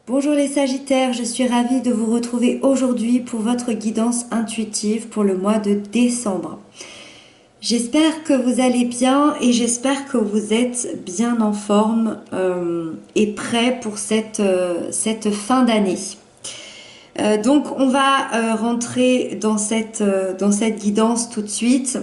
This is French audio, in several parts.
Bonjour les Sagittaires, je suis ravie de vous retrouver aujourd'hui pour votre guidance intuitive pour le mois de décembre. J'espère que vous allez bien et j'espère que vous êtes bien en forme et prêts pour cette fin d'année. Donc on va rentrer dans cette guidance tout de suite.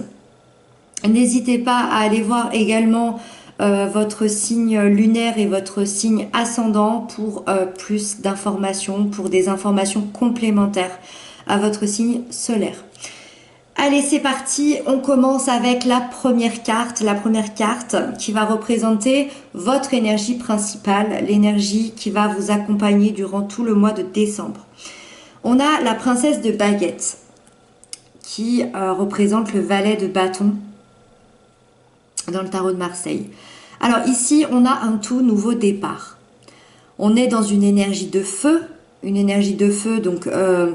N'hésitez pas à aller voir également votre signe lunaire et votre signe ascendant pour plus d'informations, pour des informations complémentaires à votre signe solaire. Allez, c'est parti, on commence avec la première carte qui va représenter votre énergie principale, l'énergie qui va vous accompagner durant tout le mois de décembre. On a la princesse de baguette qui représente le valet de bâton dans le tarot de Marseille. Alors ici, on a un tout nouveau départ. On est dans une énergie de feu donc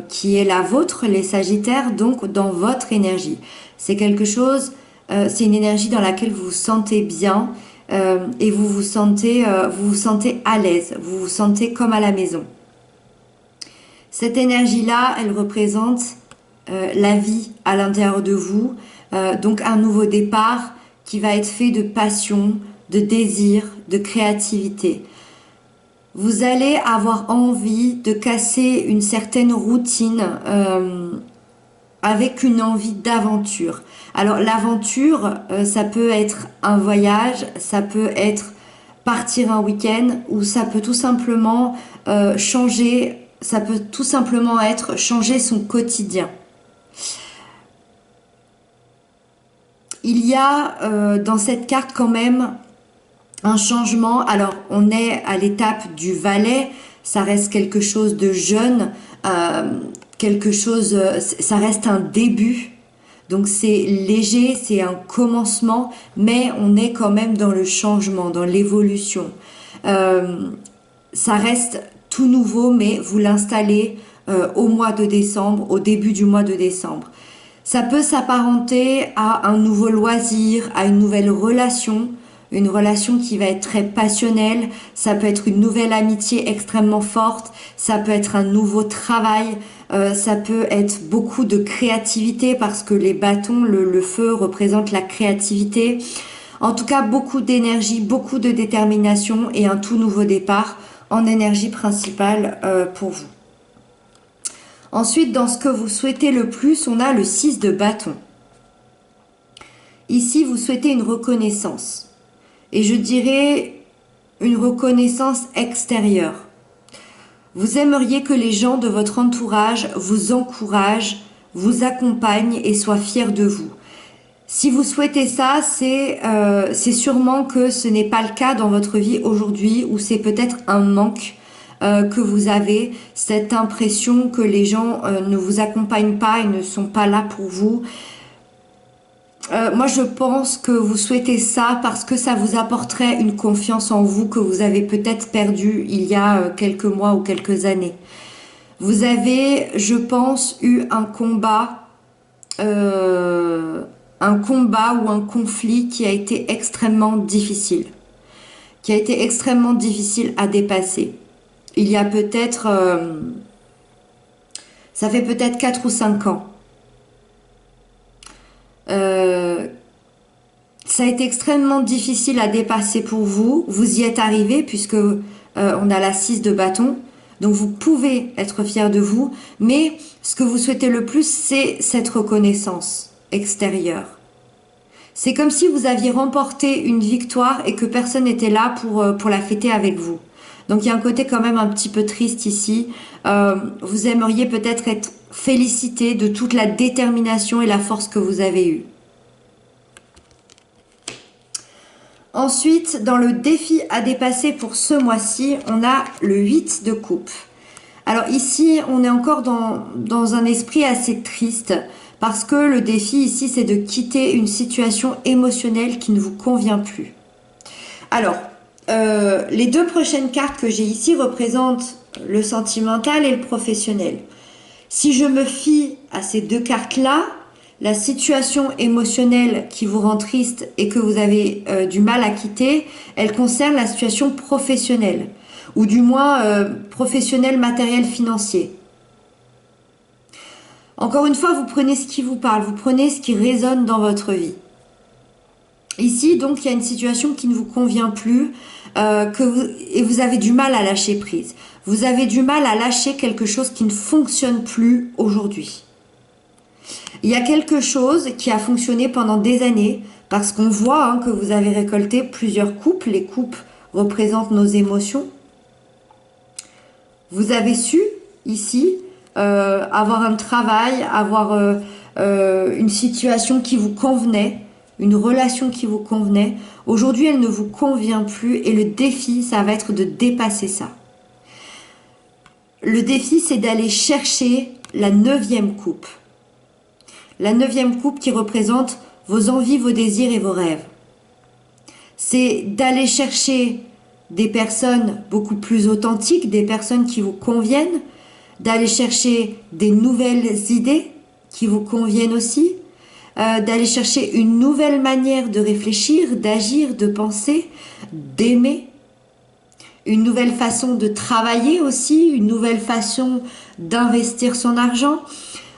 qui est la vôtre, les Sagittaires, donc dans votre énergie. C'est quelque chose, c'est une énergie dans laquelle vous vous sentez bien et vous vous sentez à l'aise, vous vous sentez comme à la maison. Cette énergie-là, elle représente la vie à l'intérieur de vous, donc un nouveau départ qui va être fait de passion, de désir, de créativité. Vous allez avoir envie de casser une certaine routine avec une envie d'aventure. Alors l'aventure, ça peut être un voyage, ça peut être partir un week-end ou ça peut tout simplement changer son quotidien. Il y a dans cette carte quand même un changement. Alors on est à l'étape du valet, ça reste quelque chose de jeune, ça reste un début, donc c'est léger, c'est un commencement, mais on est quand même dans le changement, dans l'évolution. Ça reste tout nouveau, mais vous l'installez au mois de décembre, au début du mois de décembre. Ça peut s'apparenter à un nouveau loisir, à une nouvelle relation, une relation qui va être très passionnelle. Ça peut être une nouvelle amitié extrêmement forte, ça peut être un nouveau travail, ça peut être beaucoup de créativité parce que les bâtons, le feu représente la créativité. En tout cas, beaucoup d'énergie, beaucoup de détermination et un tout nouveau départ en énergie principale pour vous. Ensuite, dans ce que vous souhaitez le plus, on a le 6 de bâton. Ici, vous souhaitez une reconnaissance. Et je dirais une reconnaissance extérieure. Vous aimeriez que les gens de votre entourage vous encouragent, vous accompagnent et soient fiers de vous. Si vous souhaitez ça, c'est sûrement que ce n'est pas le cas dans votre vie aujourd'hui ou c'est peut-être un manque que vous avez, cette impression que les gens ne vous accompagnent pas et ne sont pas là pour vous. Moi, je pense que vous souhaitez ça parce que ça vous apporterait une confiance en vous que vous avez peut-être perdue il y a quelques mois ou quelques années. Vous avez, je pense, eu un combat ou un conflit qui a été extrêmement difficile, à dépasser. Il y a peut-être, ça fait peut-être 4 ou 5 ans. Ça a été extrêmement difficile à dépasser pour vous. Vous y êtes arrivé puisque on a la 6 de bâton. Donc vous pouvez être fier de vous. Mais ce que vous souhaitez le plus, c'est cette reconnaissance extérieure. C'est comme si vous aviez remporté une victoire et que personne n'était là pour la fêter avec vous. Donc il y a un côté quand même un petit peu triste ici. Vous aimeriez peut-être être félicité de toute la détermination et la force que vous avez eue. Ensuite, dans le défi à dépasser pour ce mois-ci, on a le 8 de coupe. Alors ici, on est encore dans un esprit assez triste parce que le défi ici, c'est de quitter une situation émotionnelle qui ne vous convient plus. Alors, les deux prochaines cartes que j'ai ici représentent le sentimental et le professionnel. Si je me fie à ces deux cartes-là, la situation émotionnelle qui vous rend triste et que vous avez du mal à quitter, elle concerne la situation professionnelle. ou du moins professionnel, matériel, financier. Encore une fois, vous prenez ce qui vous parle, vous prenez ce qui résonne dans votre vie. Ici, donc, il y a une situation qui ne vous convient plus et vous avez du mal à lâcher prise. Vous avez du mal à lâcher quelque chose qui ne fonctionne plus aujourd'hui. Il y a quelque chose qui a fonctionné pendant des années parce qu'on voit que vous avez récolté plusieurs coupes. Les coupes représentent nos émotions. Vous avez su, ici, avoir un travail, avoir une situation qui vous convenait, une relation qui vous convenait. Aujourd'hui, elle ne vous convient plus et le défi, ça va être de dépasser ça. Le défi, c'est d'aller chercher la 9e coupe. La 9e coupe qui représente vos envies, vos désirs et vos rêves. C'est d'aller chercher des personnes beaucoup plus authentiques, des personnes qui vous conviennent, d'aller chercher des nouvelles idées qui vous conviennent aussi, d'aller chercher une nouvelle manière de réfléchir, d'agir, de penser, d'aimer, une nouvelle façon de travailler aussi, une nouvelle façon d'investir son argent.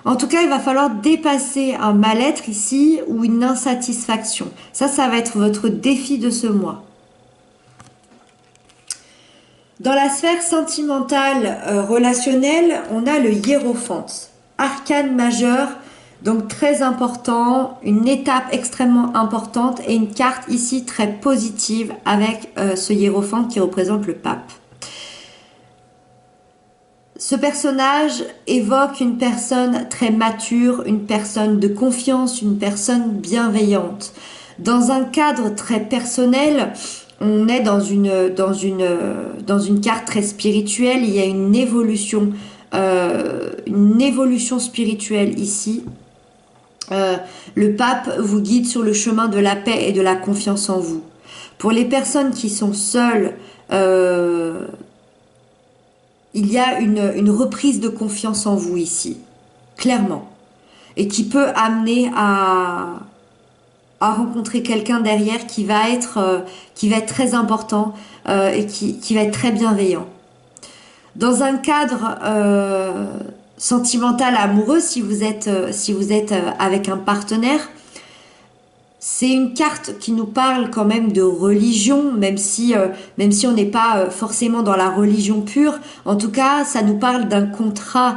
En tout cas, il va falloir dépasser un mal-être ici ou une insatisfaction. Ça va être votre défi de ce mois. Dans la sphère sentimentale relationnelle, on a le hiérophante, arcane majeur, donc très important, une étape extrêmement importante et une carte ici très positive avec ce hiérophante qui représente le pape. Ce personnage évoque une personne très mature, une personne de confiance, une personne bienveillante. Dans un cadre très personnel, on est dans une carte très spirituelle, il y a une évolution spirituelle ici. Le pape vous guide sur le chemin de la paix et de la confiance en vous. Pour les personnes qui sont seules, il y a une reprise de confiance en vous ici, clairement, et qui peut amener à rencontrer quelqu'un derrière qui va être très important et qui va être très bienveillant. Dans un cadre sentimental, amoureux, si vous êtes avec un partenaire, c'est une carte qui nous parle quand même de religion, même si on n'est pas forcément dans la religion pure. En tout cas, ça nous parle d'un contrat,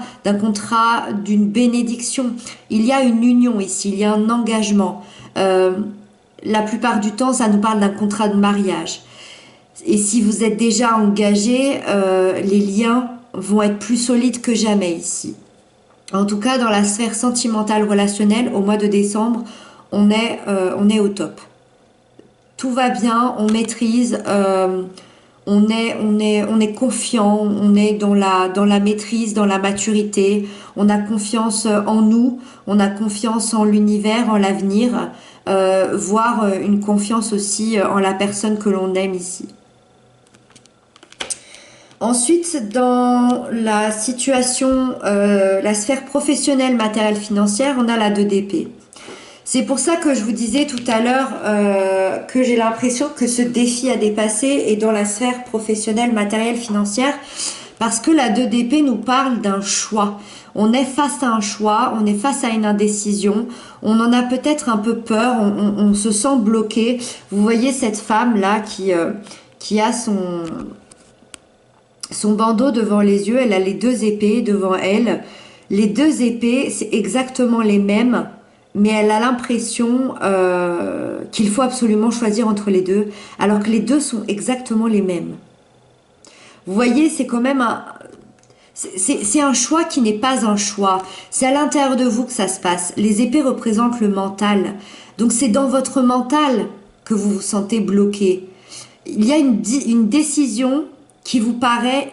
d'une bénédiction. Il y a une union ici, il y a un engagement. La plupart du temps, ça nous parle d'un contrat de mariage. Et si vous êtes déjà engagé, les liens vont être plus solides que jamais ici. En tout cas, dans la sphère sentimentale relationnelle, au mois de décembre, on est au top. Tout va bien, on maîtrise, on est confiant, on est dans la maîtrise, dans la maturité, on a confiance en nous, on a confiance en l'univers, en l'avenir, voire une confiance aussi en la personne que l'on aime ici. Ensuite, dans la situation, la sphère professionnelle, matérielle, financière, on a la 2 d'épée. C'est pour ça que je vous disais tout à l'heure que j'ai l'impression que ce défi à dépasser est dans la sphère professionnelle, matérielle, financière, parce que la 2 d'épée nous parle d'un choix. On est face à un choix, on est face à une indécision, on en a peut-être un peu peur, on se sent bloqué. Vous voyez cette femme-là qui a son bandeau devant les yeux, elle a les 2 épées devant elle. Les 2 épées, c'est exactement les mêmes, mais elle a l'impression qu'il faut absolument choisir entre les deux, alors que les deux sont exactement les mêmes. Vous voyez, c'est quand même c'est un choix qui n'est pas un choix. C'est à l'intérieur de vous que ça se passe. Les épées représentent le mental. Donc c'est dans votre mental que vous vous sentez bloqué. Il y a une décision qui vous paraît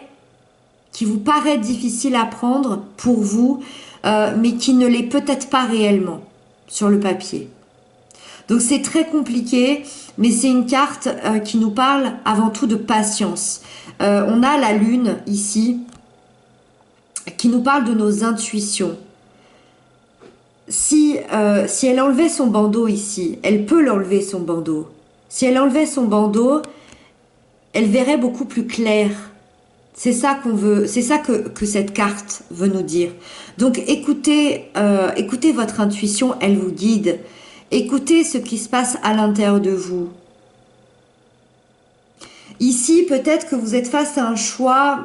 difficile à prendre pour vous, mais qui ne l'est peut-être pas réellement sur le papier. Donc c'est très compliqué, mais c'est une carte qui nous parle avant tout de patience. On a la lune ici, qui nous parle de nos intuitions. Si elle enlevait son bandeau ici, elle peut l'enlever son bandeau. Si elle enlevait son bandeau, elle verrait beaucoup plus clair. C'est ça qu'on veut, c'est ça que cette carte veut nous dire. Donc écoutez votre intuition, elle vous guide. Écoutez ce qui se passe à l'intérieur de vous. Ici, peut-être que vous êtes face à un choix.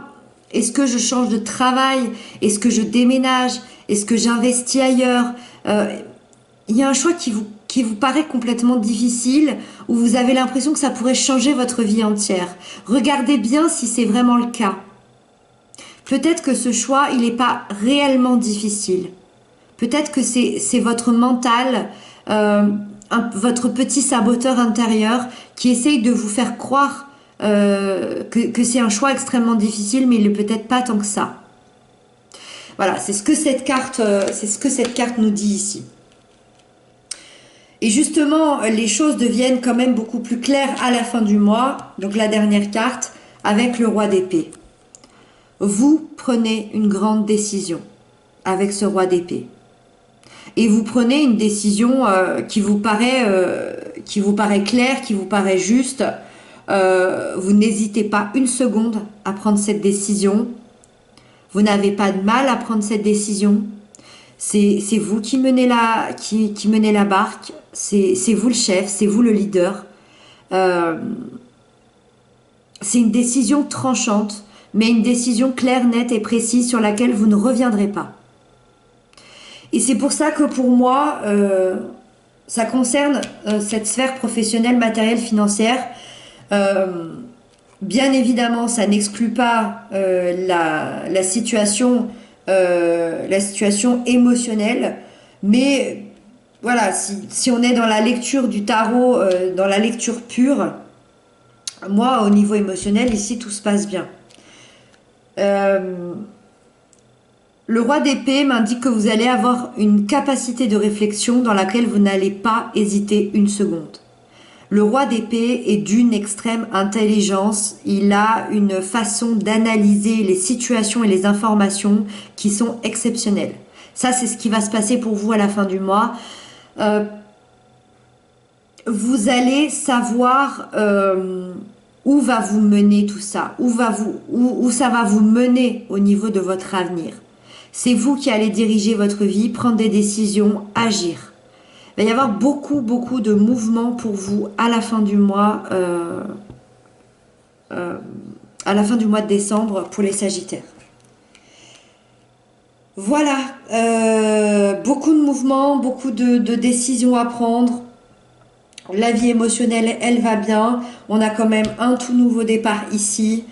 Est-ce que je change de travail? Est-ce que je déménage? Est-ce que j'investis ailleurs? Il y a un choix qui vous paraît complètement difficile, où vous avez l'impression que ça pourrait changer votre vie entière. Regardez bien si c'est vraiment le cas. Peut-être que ce choix, il n'est pas réellement difficile. Peut-être que c'est votre mental, votre petit saboteur intérieur qui essaye de vous faire croire que c'est un choix extrêmement difficile, mais il n'est peut-être pas tant que ça. Voilà, c'est ce que cette carte nous dit ici. Et justement, les choses deviennent quand même beaucoup plus claires à la fin du mois. Donc la dernière carte, avec le roi d'épée. Vous prenez une grande décision avec ce roi d'épée. Et vous prenez une décision qui vous paraît claire, qui vous paraît juste. Vous n'hésitez pas une seconde à prendre cette décision. Vous n'avez pas de mal à prendre cette décision. C'est vous qui menez la barque. C'est vous le chef, c'est vous le leader. C'est une décision tranchante, mais une décision claire, nette et précise sur laquelle vous ne reviendrez pas. Et c'est pour ça que pour moi, ça concerne cette sphère professionnelle, matérielle, financière. Bien évidemment, ça n'exclut pas la situation émotionnelle, mais voilà, si on est dans la lecture du tarot, dans la lecture pure, moi, au niveau émotionnel, ici, tout se passe bien. Le roi d'épée m'indique que vous allez avoir une capacité de réflexion dans laquelle vous n'allez pas hésiter une seconde. Le roi d'épée est d'une extrême intelligence. Il a une façon d'analyser les situations et les informations qui sont exceptionnelles. Ça, c'est ce qui va se passer pour vous à la fin du mois. Vous allez savoir où va vous mener tout ça, où ça va vous mener au niveau de votre avenir. C'est vous qui allez diriger votre vie, prendre des décisions, agir. Il va y avoir beaucoup de mouvements pour vous à la fin du mois, à la fin du mois de décembre pour les Sagittaires. Voilà, beaucoup de mouvements, beaucoup de décisions à prendre. La vie émotionnelle, elle va bien. On a quand même un tout nouveau départ ici.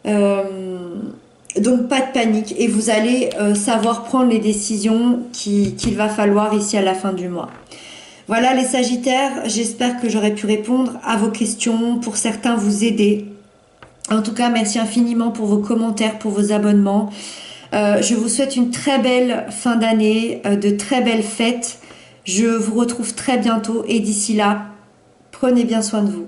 Donc pas de panique et vous allez savoir prendre les décisions qu'il va falloir ici à la fin du mois. Voilà les Sagittaires, j'espère que j'aurai pu répondre à vos questions, pour certains vous aider. En tout cas, merci infiniment pour vos commentaires, pour vos abonnements. Je vous souhaite une très belle fin d'année, de très belles fêtes. Je vous retrouve très bientôt et d'ici là, prenez bien soin de vous.